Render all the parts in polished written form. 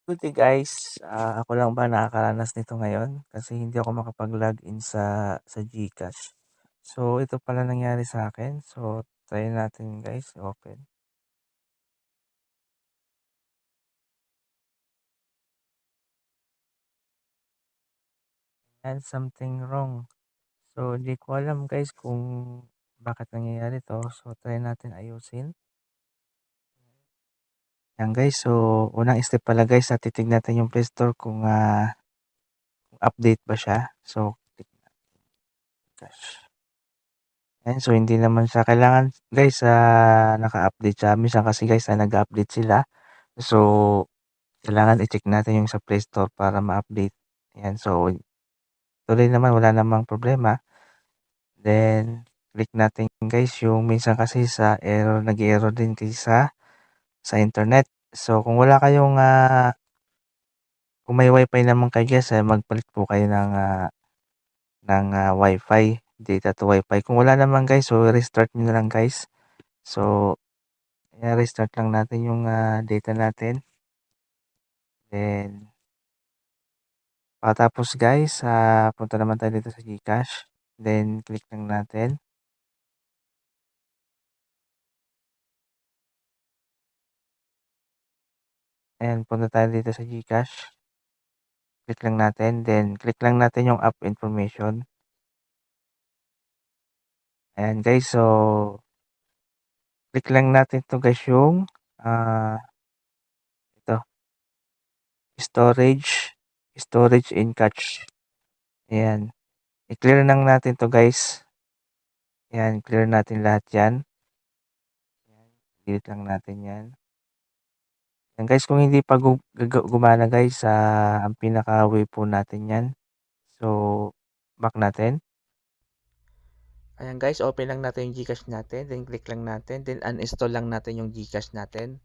Good day guys, ako lang ba nakakaranas nito ngayon kasi hindi ako makapag-login sa GCash. So ito pala nangyari sa akin. So try natin guys, open. And something wrong. So di ko alam guys kung bakit nangyayari to. So try natin ayusin. Yan guys, so unang step pala guys, titignan natin yung Play Store kung update ba siya. So click cash. Ayan, so hindi naman siya kailangan guys, naka-update siya. Minsan kasi guys, nag-update sila. So kailangan i-check natin yung sa Play Store para ma-update. Ayan, so tuloy naman, wala namang problema. Then click natin guys yung minsan kasi sa error, nag-error din kasi sa internet. So kung wala kayong kung may wifi naman kayo guys, magpalit po kayo ng wifi, data to wifi. Kung wala naman guys, so restart nyo na lang guys. So ayan, restart lang natin yung data natin. Then pagkatapos guys, punta naman tayo dito sa GCash. Then click lang natin. Ayan, punta tayo dito sa GCash. Click lang natin. Then click lang natin yung app information. Ayan guys, so click lang natin to guys yung ito, storage in cache. Ayan, i-clear lang natin to guys. Ayan, clear natin lahat yan. Ayan, delete lang natin yan. Yan guys, kung hindi pa gumana guys, ang pinaka-way po natin yan. So, back natin. Ayan guys, open lang natin yung GCash natin. Then click lang natin. Then uninstall lang natin yung GCash natin.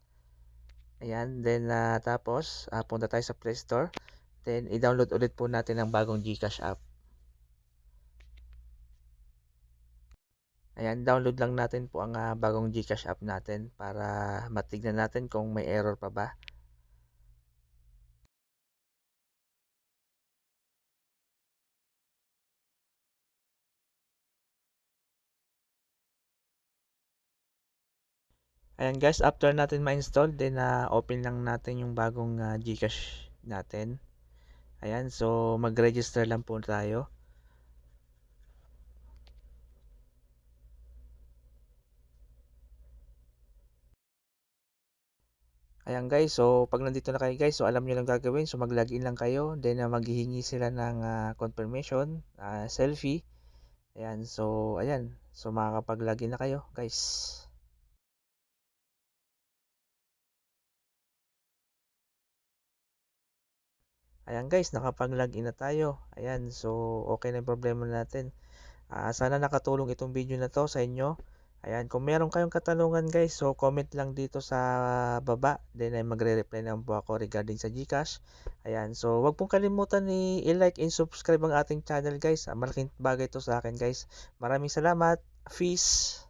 Ayan, then tapos punta tayo sa Play Store. Then i-download ulit po natin ang bagong GCash app. Ayan, download lang natin po ang bagong GCash app natin para matignan natin kung may error pa ba. Ayan guys, after natin ma-install, then open lang natin yung bagong GCash natin. Ayan, so mag-register lang po tayo. Ayan guys, so pag nandito na kayo guys, so alam nyo lang gagawin. So mag-login lang kayo, then maghihingi sila ng confirmation, selfie. Ayan, so ayan, so makakapag-login na kayo guys. Ayan guys, nakapag-login na tayo. Ayan, so okay na yung problema natin. Sana nakatulong itong video na to sa inyo. Ayan, kung meron kayong katanungan guys, so comment lang dito sa baba. Then ay magre-reply naman po ako regarding sa GCash. Ayan, so wag pong kalimutan i-like and subscribe ang ating channel guys. Malaking bagay to sa akin guys. Maraming salamat. Peace!